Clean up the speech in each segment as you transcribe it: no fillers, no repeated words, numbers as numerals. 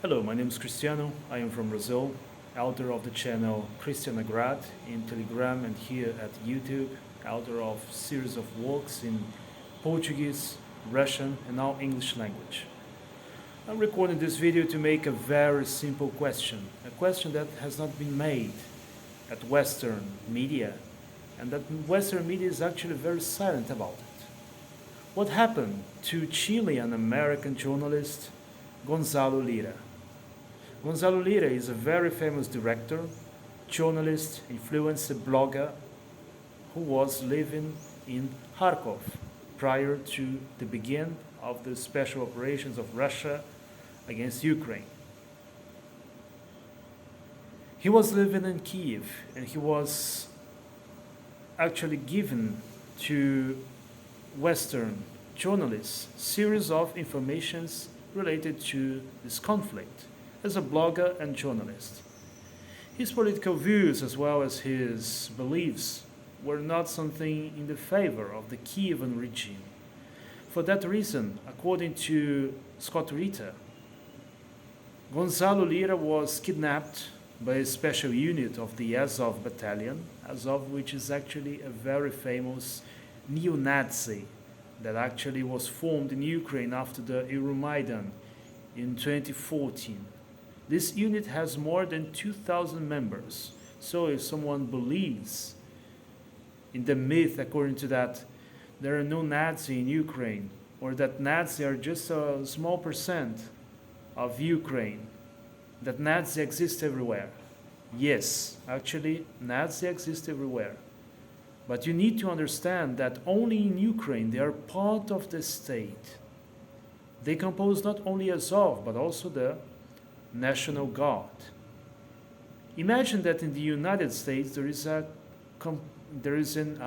Hello, my name is Cristiano. I am from Brazil, author of the channel Cristiano Grad in Telegram and here at YouTube, author of series of works in Portuguese, Russian and now English language. I'm recording this video to make a very simple question, a question that has not been made at Western media and that Western media is actually very silent about it. What happened to Chilean American journalist Gonzalo Lira? Gonzalo Lira is a very famous director, journalist, influencer, blogger who was living in Kharkov prior to the beginning of the special operations of Russia against Ukraine. He was living in Kiev and he was actually given to Western journalists series of informations related to this conflict as a blogger and journalist. His political views as well as his beliefs were not something in the favor of the Kievan regime. For that reason, according to Scott Ritter, Gonzalo Lira was kidnapped by a special unit of the Azov battalion, Azov, which is actually a very famous neo-Nazi that actually was formed in Ukraine after the Euromaidan in 2014. This unit has more than 2,000 members. So if someone believes in the myth according to that there are no Nazi in Ukraine or that Nazis are just a small percent of Ukraine, that Nazi exists everywhere. Yes, actually Nazi exists everywhere. But you need to understand that only in Ukraine they are part of the state. They compose not only Azov but also the National Guard. Imagine that in the United States there is a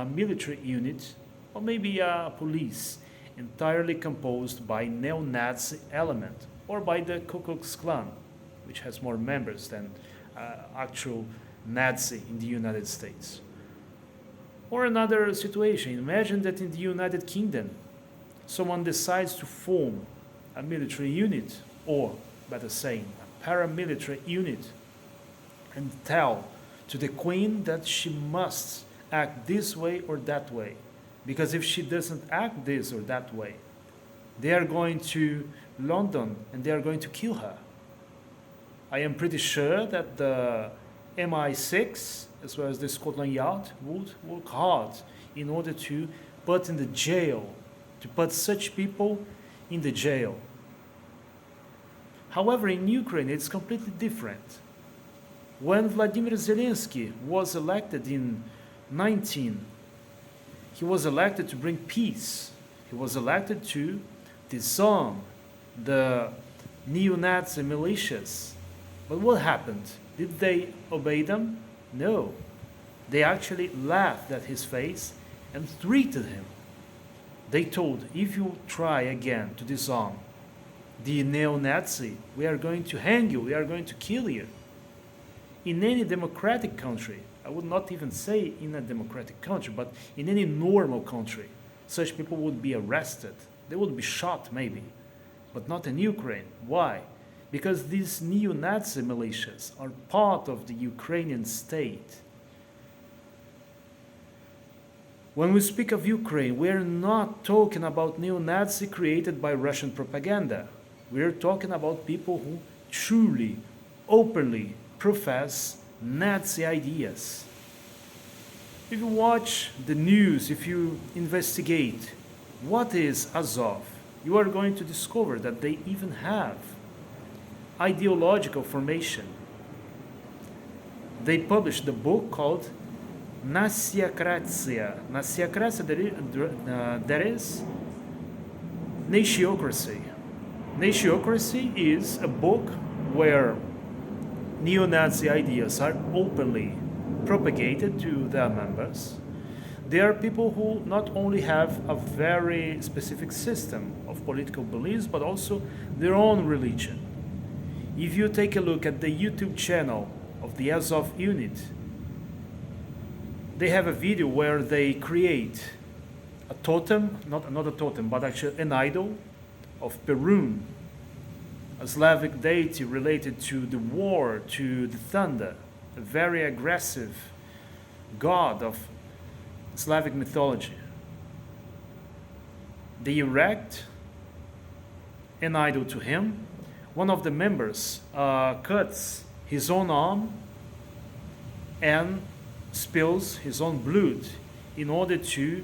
military unit or maybe a police entirely composed by neo-Nazi element or by the Ku Klux Klan, which has more members than actual Nazi in the United States. Or another situation, imagine that in the United Kingdom someone decides to form a military unit or, better saying, a paramilitary unit and tell to the Queen that she must act this way or that way. Because if she doesn't act this or that way, they are going to London and they are going to kill her. I am pretty sure that the MI6 as well as the Scotland Yard would work hard in order to put in the jail, to put such people in the jail. However, in Ukraine it's completely different. When Vladimir Zelensky was elected in 19, he was elected to bring peace. He was elected to disarm the neo-Nazi militias. But what happened? Did they obey them? No. They actually laughed at his face and threatened him. They told, if you try again to disarm the neo-Nazi, we are going to hang you, we are going to kill you. In any democratic country, I would not even say in a democratic country, but in any normal country, such people would be arrested. They would be shot maybe, but not in Ukraine. Why? Because these neo-Nazi militias are part of the Ukrainian state. When we speak of Ukraine, we are not talking about neo-Nazi created by Russian propaganda. We are talking about people who truly, openly profess Nazi ideas. If you watch the news, if you investigate what is Azov, you are going to discover that they even have ideological formation. They published a book called Nasyokratia. Nasyokratia, that is Nationocracy. Nationocracy is a book where neo-Nazi ideas are openly propagated to their members. They are people who not only have a very specific system of political beliefs, but also their own religion. If you take a look at the YouTube channel of the Azov unit, they have a video where they create a totem, not a totem, but actually an idol of Perun, a Slavic deity related to the war, to the thunder, a very aggressive god of Slavic mythology. They erect an idol to him. One of the members cuts his own arm and spills his own blood in order to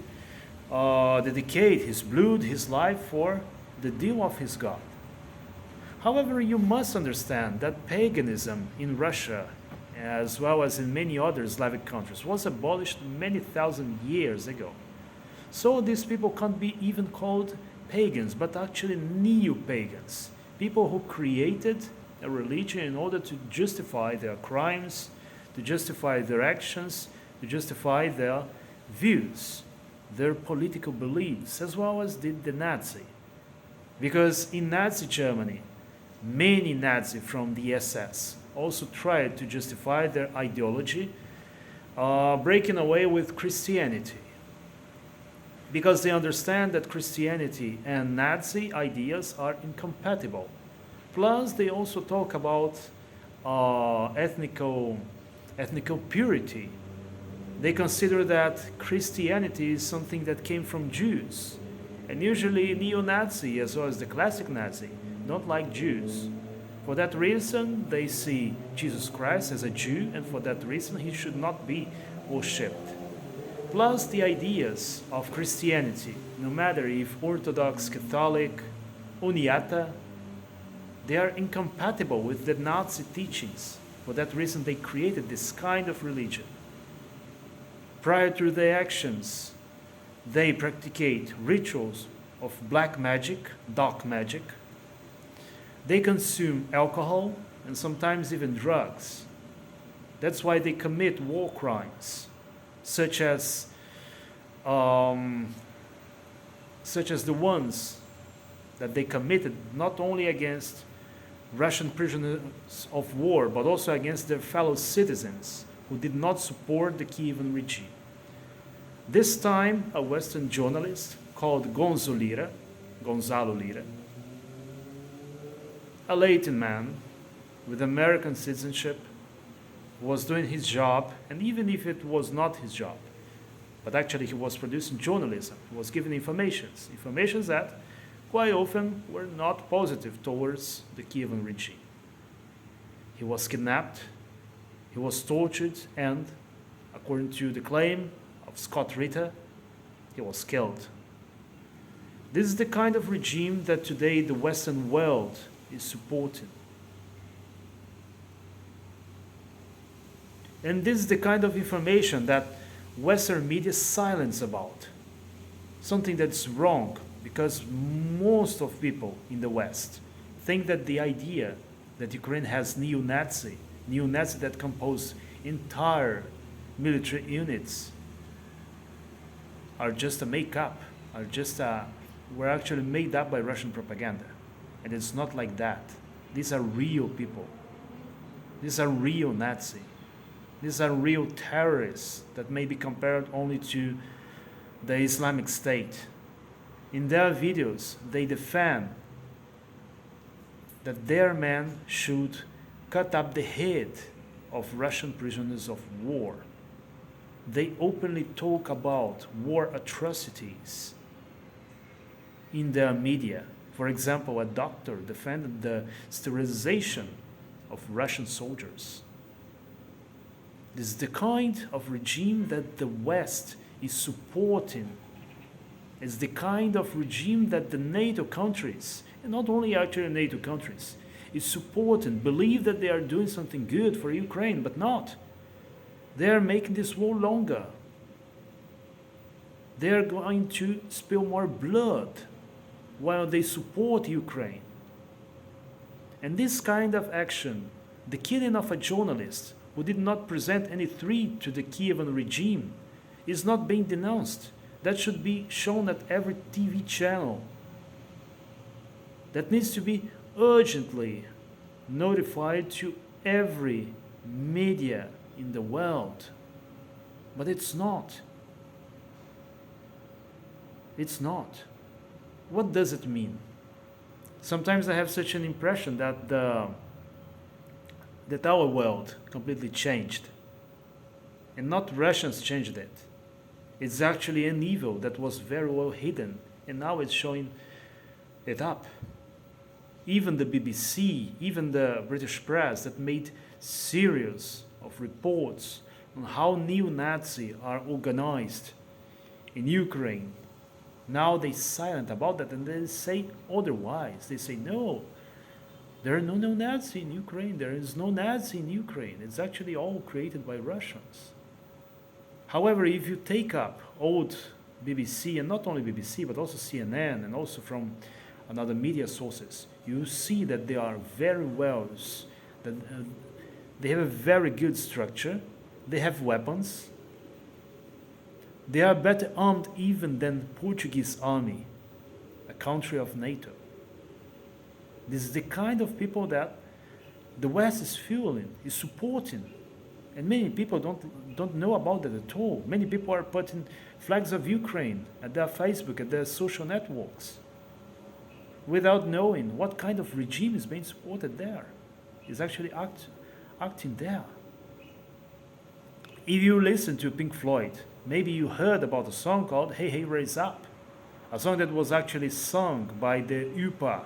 dedicate his blood, his life for the deal of his god. However, you must understand that paganism in Russia, as well as in many other Slavic countries, was abolished many thousand years ago. So these people can't be even called pagans, but actually neo-pagans. People who created a religion in order to justify their crimes, to justify their actions, to justify their views, their political beliefs, as well as did the Nazi. Because in Nazi Germany, many Nazis from the SS also tried to justify their ideology, breaking away with Christianity. Because they understand that Christianity and Nazi ideas are incompatible. Plus, they also talk about ethnical purity. They consider that Christianity is something that came from Jews. And usually neo-Nazi, as well as the classic Nazi, don't like Jews. For that reason, they see Jesus Christ as a Jew, and for that reason, he should not be worshipped. Plus the ideas of Christianity, no matter if Orthodox, Catholic, Uniata, they are incompatible with the Nazi teachings. For that reason, they created this kind of religion. Prior to their actions, they practicate rituals of black magic, dark magic. They consume alcohol and sometimes even drugs. That's why they commit war crimes, such as the ones that they committed not only against Russian prisoners of war, but also against their fellow citizens who did not support the Kievan regime. This time, a Western journalist called Gonzalo Lira, a Latin man with American citizenship, was doing his job, and even if it was not his job, but actually he was producing journalism, he was giving informations that quite often were not positive towards the Kievan regime. He was kidnapped, he was tortured, and according to the claim of Scott Ritter, he was killed. This is the kind of regime that today the Western world is supporting. And this is the kind of information that Western media silence about. Something that's wrong, because most of people in the West think that the idea that Ukraine has neo-Nazi that compose entire military units are just a make-up, were actually made up by Russian propaganda. And it's not like that. These are real people. These are real Nazis. These are real terrorists that may be compared only to the Islamic State. In their videos, they defend that their men should cut up the head of Russian prisoners of war. They openly talk about war atrocities in their media. For example, a doctor defended the sterilization of Russian soldiers. This is the kind of regime that the West is supporting. It's the kind of regime that the NATO countries, and not only actually NATO countries, is supporting, believe that they are doing something good for Ukraine, but not. They are making this war longer. They are going to spill more blood while they support Ukraine. And this kind of action, the killing of a journalist who did not present any threat to the Kievan regime, is not being denounced. That should be shown at every TV channel. That needs to be urgently notified to every media in the world. But it's not. It's not. What does it mean? Sometimes I have such an impression that that our world completely changed, and not Russians changed it. It's actually an evil that was very well hidden, and now it's showing it up. Even the BBC, even the British press that made series of reports on how neo-Nazi are organized in Ukraine. Now they silent about that and they say otherwise. They say no, there are no Nazi in Ukraine. There is no Nazi in Ukraine. It's actually all created by Russians. However, if you take up old BBC, and not only BBC, but also CNN, and also from another media sources, you see that they are very well, that they have a very good structure, they have weapons, they are better armed even than Portuguese army, a country of NATO. This is the kind of people that the West is fueling, is supporting. And many people don't know about that at all. Many people are putting flags of Ukraine at their Facebook, at their social networks, without knowing what kind of regime is being supported there, is actually acting there. If you listen to Pink Floyd, maybe you heard about a song called Hey Hey Raise Up, a song that was actually sung by the UPA,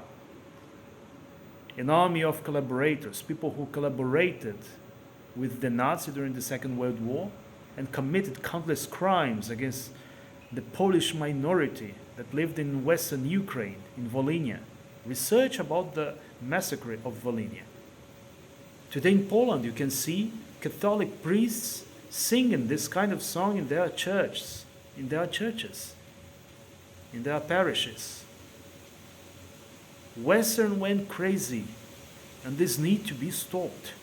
an army of collaborators, people who collaborated with the Nazis during the Second World War and committed countless crimes against the Polish minority that lived in western Ukraine, in Volhynia. Research about the massacre of Volhynia. Today in Poland, you can see Catholic priests singing this kind of song in their churches, in their parishes. Western went crazy, and this need to be stopped.